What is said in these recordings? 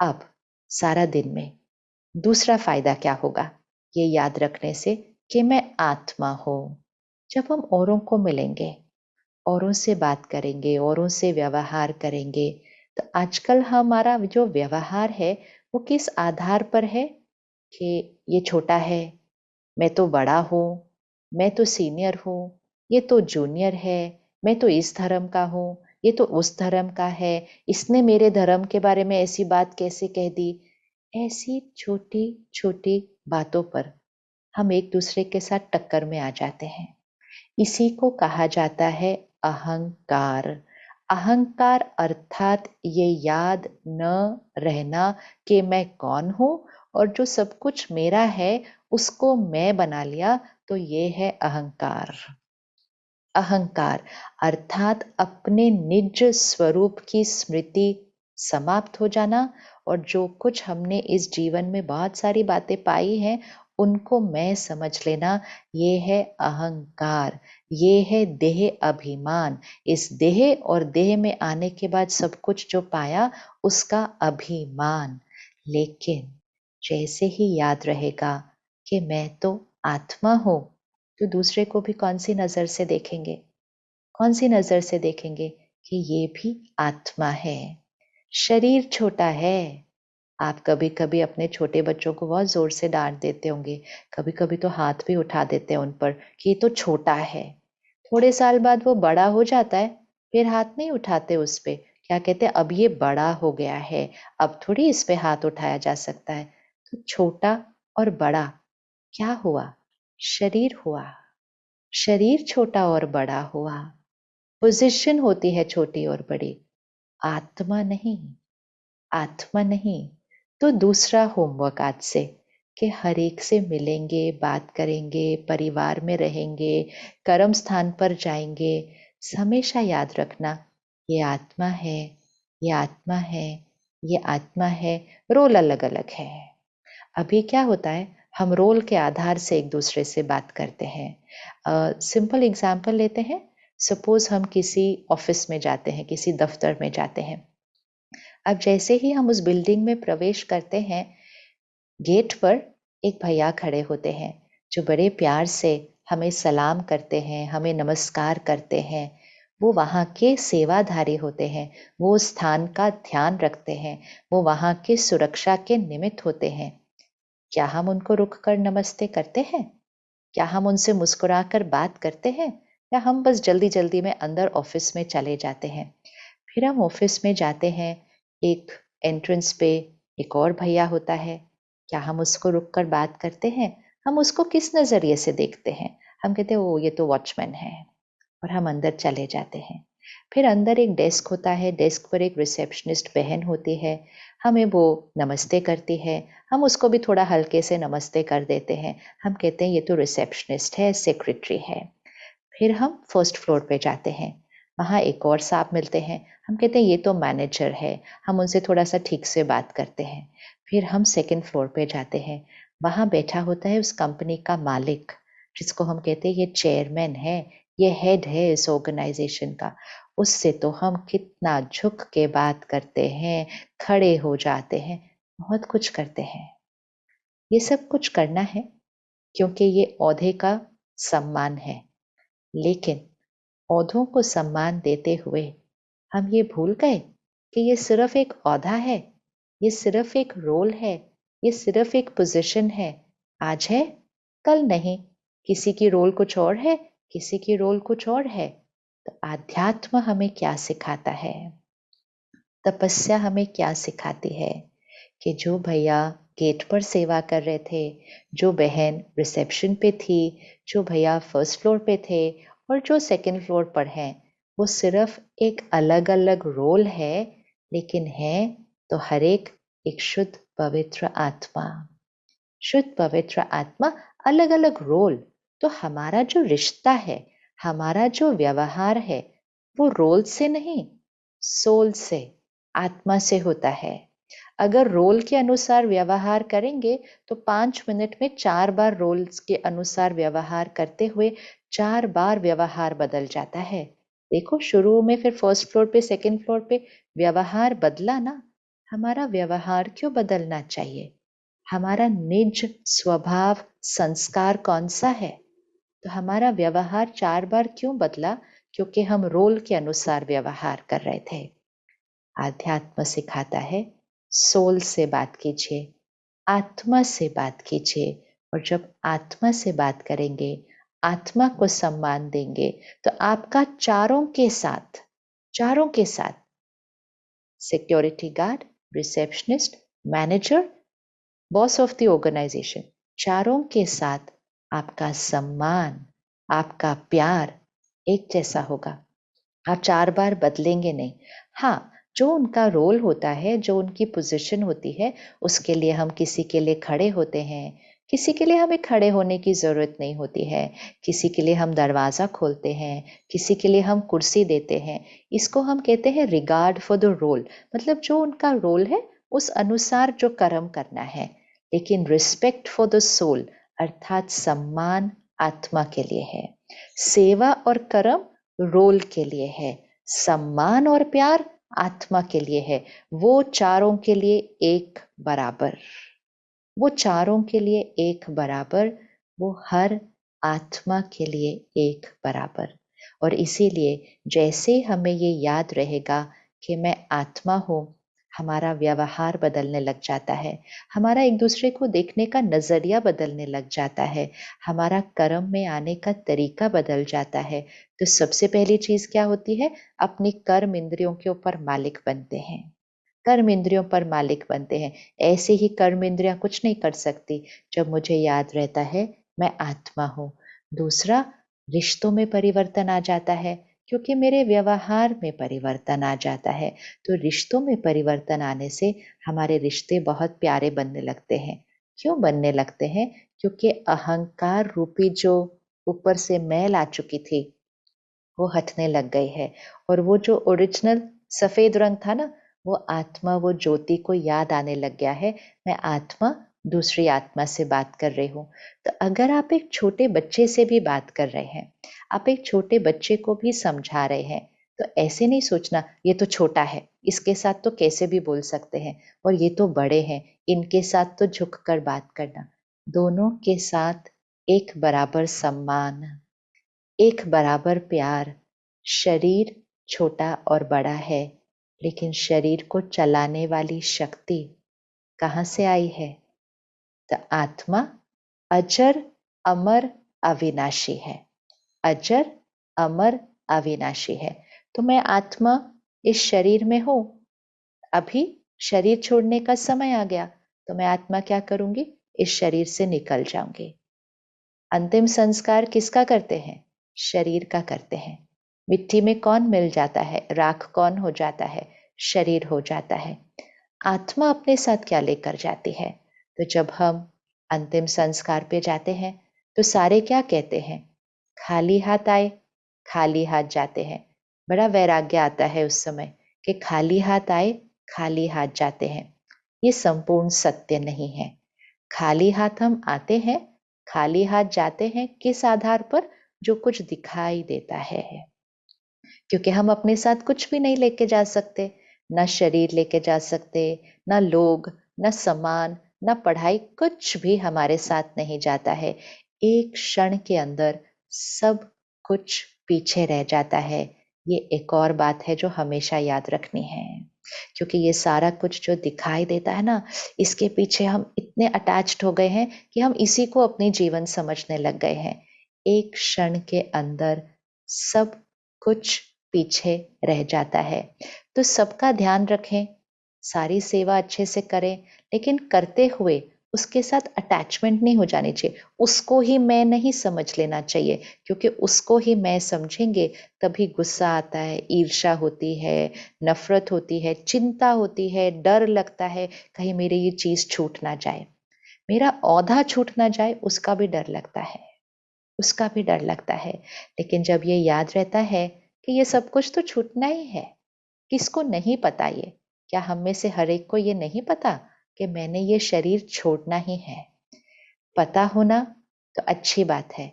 अब सारा दिन में दूसरा फायदा क्या होगा ये याद रखने से कि मैं आत्मा हूं। जब हम औरों को मिलेंगे, औरों से बात करेंगे, औरों से व्यवहार करेंगे, तो आजकल हमारा जो व्यवहार है वो किस आधार पर है कि ये छोटा है, मैं तो बड़ा हूँ, मैं तो सीनियर हूँ, ये तो जूनियर है, मैं तो इस धर्म का हूँ, ये तो उस धर्म का है, इसने मेरे धर्म के बारे में ऐसी बात कैसे कह दी। ऐसी छोटी छोटी बातों पर हम एक दूसरे के साथ टक्कर में आ जाते हैं। इसी को कहा जाता है अहंकार। अहंकार अर्थात ये याद न रहना कि मैं कौन हूं, और जो सब कुछ मेरा है उसको मैं बना लिया, तो ये है अहंकार। अहंकार अर्थात अपने निज स्वरूप की स्मृति समाप्त हो जाना, और जो कुछ हमने इस जीवन में बहुत सारी बातें पाई हैं उनको मैं समझ लेना, ये है अहंकार। ये है देह अभिमान। इस देह और देह में आने के बाद सब कुछ जो पाया उसका अभिमान। लेकिन जैसे ही याद रहेगा कि मैं तो आत्मा हूं, तो दूसरे को भी कौन सी नजर से देखेंगे? कौन सी नजर से देखेंगे कि ये भी आत्मा है। शरीर छोटा है। आप कभी कभी अपने छोटे बच्चों को बहुत जोर से डांट देते होंगे, कभी कभी तो हाथ भी उठा देते हैं उन पर कि ये तो छोटा है। थोड़े साल बाद वो बड़ा हो जाता है, फिर हाथ नहीं उठाते उस पे। क्या कहते हैं, अब ये बड़ा हो गया है, अब थोड़ी इस पे हाथ उठाया जा सकता है। तो छोटा और बड़ा क्या हुआ? शरीर हुआ। शरीर छोटा और बड़ा हुआ, पोजीशन होती है छोटी और बड़ी, आत्मा नहीं। आत्मा नहीं। तो दूसरा होमवर्क आज से कि हर एक से मिलेंगे, बात करेंगे, परिवार में रहेंगे, कर्म स्थान पर जाएंगे, हमेशा याद रखना ये आत्मा है, ये आत्मा है, ये आत्मा है। रोल अलग अलग है। अभी क्या होता है, हम रोल के आधार से एक दूसरे से बात करते हैं। सिंपल एग्जाम्पल लेते हैं। सपोज हम किसी ऑफिस में जाते हैं, किसी दफ्तर में जाते हैं। अब जैसे ही हम उस बिल्डिंग में प्रवेश करते हैं, गेट पर एक भैया खड़े होते हैं जो बड़े प्यार से हमें सलाम करते हैं, हमें नमस्कार करते हैं। वो वहाँ के सेवाधारी होते हैं, वो स्थान का ध्यान रखते हैं, वो वहाँ की सुरक्षा के निमित्त होते हैं। क्या हम उनको रुक कर नमस्ते करते हैं? क्या हम उनसे मुस्कुराकर बात करते हैं? या हम बस जल्दी जल्दी में अंदर ऑफिस में चले जाते हैं? फिर हम ऑफिस में जाते हैं, एक एंट्रेंस पे एक और भैया होता है। क्या हम उसको रुक कर बात करते हैं? हम उसको किस नजरिए से देखते हैं? हम कहते हैं ओ ये तो वॉचमैन है, और हम अंदर चले जाते हैं। फिर अंदर एक डेस्क होता है, डेस्क पर एक रिसेप्शनिस्ट बहन होती है, हमें वो नमस्ते करती है। हम उसको भी थोड़ा हल्के से नमस्ते कर देते हैं। हम कहते हैं ये तो रिसेप्शनिस्ट है, सेक्रेटरी है। फिर हम फर्स्ट फ्लोर पे जाते हैं, वहाँ एक और साहब मिलते हैं। हम कहते हैं ये तो मैनेजर है, हम उनसे थोड़ा सा ठीक से बात करते हैं। फिर हम सेकंड फ्लोर पे जाते हैं, वहाँ बैठा होता है उस कंपनी का मालिक, जिसको हम कहते हैं ये चेयरमैन है, ये हेड है इस ऑर्गेनाइजेशन का। उससे तो हम कितना झुक के बात करते हैं, खड़े हो जाते हैं, बहुत कुछ करते हैं। ये सब कुछ करना है क्योंकि ये ओहदे का सम्मान है। लेकिन ओहदों को सम्मान देते हुए हम ये भूल गए कि ये सिर्फ एक ओहदा है, ये सिर्फ एक रोल है, ये सिर्फ एक पोजीशन है। आज है, कल नहीं। किसी की रोल कुछ और है, किसी की रोल कुछ और है। तो आध्यात्म हमें क्या सिखाता है? तपस्या हमें क्या सिखाती है? कि जो भैया गेट पर सेवा कर रहे थे, जो बहन रिसेप्शन पे थी, जो भैया फर्स्ट फ्लोर पे थे, और जो सेकंड फ्लोर पर हैं, वो सिर्फ एक अलग अलग रोल है, लेकिन है तो हर एक शुद्ध पवित्र आत्मा। शुद्ध पवित्र आत्मा, अलग अलग रोल। तो हमारा जो रिश्ता है, हमारा जो व्यवहार है, वो रोल से नहीं, सोल से, आत्मा से होता है। अगर रोल के अनुसार व्यवहार करेंगे तो 5 मिनट में 4 बार रोल्स के अनुसार व्यवहार करते हुए 4 बार व्यवहार बदल जाता है। देखो शुरू में फिर फर्स्ट फ्लोर पे सेकंड फ्लोर पे व्यवहार बदला ना, हमारा व्यवहार क्यों बदलना चाहिए? हमारा निज स्वभाव संस्कार कौन सा है? तो हमारा व्यवहार 4 बार क्यों बदला? क्योंकि हम रोल के अनुसार व्यवहार कर रहे थे। आध्यात्म सिखाता है, सोल से बात कीजिए, आत्मा से बात कीजिए, और जब आत्मा से बात करेंगे, आत्मा को सम्मान देंगे, तो आपका चारों के साथ security guard, receptionist, manager, boss of the organisation, चारों के साथ आपका सम्मान, आपका प्यार एक जैसा होगा। आप 4 बार बदलेंगे नहीं। हाँ, जो उनका रोल होता है, जो उनकी पोज़ीशन होती है, उसके लिए हम किसी के लिए खड़े होते हैं, किसी के लिए हमें खड़े होने की ज़रूरत नहीं होती है, किसी के लिए हम दरवाज़ा खोलते हैं, किसी के लिए हम कुर्सी देते हैं। इसको हम कहते हैं रिगार्ड फॉर द रोल, मतलब जो उनका रोल है, उस अनुसार जो कर्म करना है। लेकिन रिस्पेक्ट फॉर द सोल अर्थात सम्मान आत्मा के लिए है। सेवा और कर्म रोल के लिए है, सम्मान और प्यार आत्मा के लिए है। वो चारों के लिए एक बराबर, वो चारों के लिए एक बराबर, वो हर आत्मा के लिए एक बराबर। और इसीलिए जैसे हमें ये याद रहेगा कि मैं आत्मा हूँ, हमारा व्यवहार बदलने लग जाता है, हमारा एक दूसरे को देखने का नज़रिया बदलने लग जाता है, हमारा कर्म में आने का तरीका बदल जाता है। तो सबसे पहली चीज़ क्या होती है? अपनी कर्म इंद्रियों के ऊपर मालिक बनते हैं। कर्म इंद्रियों पर मालिक बनते हैं। ऐसे ही कर्म इंद्रियां कुछ नहीं कर सकती जब मुझे याद रहता है मैं आत्मा हूँ। दूसरा, रिश्तों में परिवर्तन आ जाता है क्योंकि मेरे व्यवहार में परिवर्तन आ जाता है। तो रिश्तों में परिवर्तन आने से हमारे रिश्ते बहुत प्यारे बनने लगते हैं। क्यों बनने लगते हैं? क्योंकि अहंकार रूपी जो ऊपर से मैल आ चुकी थी वो हटने लग गई है, और वो जो ओरिजिनल सफेद रंग था ना, वो आत्मा, वो ज्योति को याद आने लग गया है। मैं आत्मा दूसरी आत्मा से बात कर रही हूँ। तो अगर आप एक छोटे बच्चे से भी बात कर रहे हैं, आप एक छोटे बच्चे को भी समझा रहे हैं, तो ऐसे नहीं सोचना ये तो छोटा है, इसके साथ तो कैसे भी बोल सकते हैं, और ये तो बड़े हैं, इनके साथ तो झुक कर बात करना। दोनों के साथ एक बराबर सम्मान, एक बराबर प्यार। शरीर छोटा और बड़ा है, लेकिन शरीर को चलाने वाली शक्ति कहाँ से आई है? तो आत्मा अजर, अमर, अविनाशी है। अजर, अमर, अविनाशी है। तो मैं आत्मा इस शरीर में हूं। अभी शरीर छोड़ने का समय आ गया, तो मैं आत्मा क्या करूंगी? इस शरीर से निकल जाऊंगी। अंतिम संस्कार किसका करते हैं? शरीर का करते हैं। मिट्टी में कौन मिल जाता है? राख कौन हो जाता है? शरीर हो जाता है। आत्मा अपने साथ क्या लेकर जाती है? तो जब हम अंतिम संस्कार पे जाते हैं, तो सारे क्या कहते हैं? खाली हाथ आए, खाली हाथ जाते हैं। बड़ा वैराग्य आता है उस समय कि खाली हाथ आए, खाली हाथ जाते हैं। ये संपूर्ण सत्य नहीं है। खाली हाथ हम आते हैं, खाली हाथ जाते हैं, किस आधार पर? जो कुछ दिखाई देता है। क्योंकि हम अपने साथ कुछ भी नहीं लेके जा सकते, ना शरीर लेके जा सकते, ना लोग, ना सामान, ना पढ़ाई, कुछ भी हमारे साथ नहीं जाता है। एक क्षण के अंदर सब कुछ पीछे रह जाता है। ये एक और बात है जो हमेशा याद रखनी है, क्योंकि ये सारा कुछ जो दिखाई देता है ना, इसके पीछे हम इतने अटैच्ड हो गए हैं कि हम इसी को अपनी जीवन समझने लग गए हैं। एक क्षण के अंदर सब कुछ पीछे रह जाता है। तो सबका ध्यान रखें, सारी सेवा अच्छे से करें, लेकिन करते हुए उसके साथ अटैचमेंट नहीं हो जानी चाहिए। उसको ही मैं नहीं समझ लेना चाहिए, क्योंकि उसको ही मैं समझेंगे तभी गुस्सा आता है, ईर्ष्या होती है, नफरत होती है, चिंता होती है, डर लगता है कहीं मेरी ये चीज छूट ना जाए, मेरा औधा छूट ना जाए, उसका भी डर लगता है, उसका भी डर लगता है। लेकिन जब ये याद रहता है कि ये सब कुछ तो छूटना ही है, किसको नहीं पता ये? क्या हम में से हर एक को ये नहीं पता कि मैंने ये शरीर छोड़ना ही है? पता होना तो अच्छी बात है,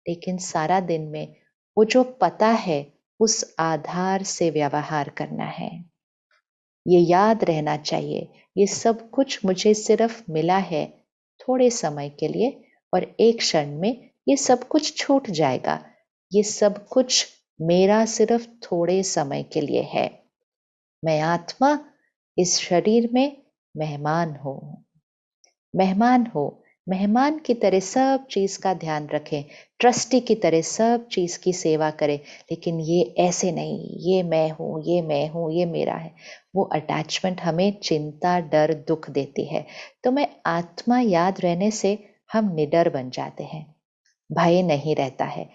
लेकिन सारा दिन में वो जो पता है उस आधार से व्यवहार करना है। ये याद रहना चाहिए, ये सब कुछ मुझे सिर्फ मिला है थोड़े समय के लिए और एक क्षण में ये सब कुछ छूट जाएगा। ये सब कुछ मेरा सिर्फ थोड़े समय के लिए है। मैं आत्मा इस शरीर में मेहमान हूँ। मेहमान हो, मेहमान की तरह सब चीज का ध्यान रखें, ट्रस्टी की तरह सब चीज की सेवा करें, लेकिन ये ऐसे नहीं, ये मैं हूं, ये मैं हूं, ये मेरा है। वो अटैचमेंट हमें चिंता, डर, दुख देती है। तो मैं आत्मा याद रहने से हम निडर बन जाते हैं, भय नहीं रहता है।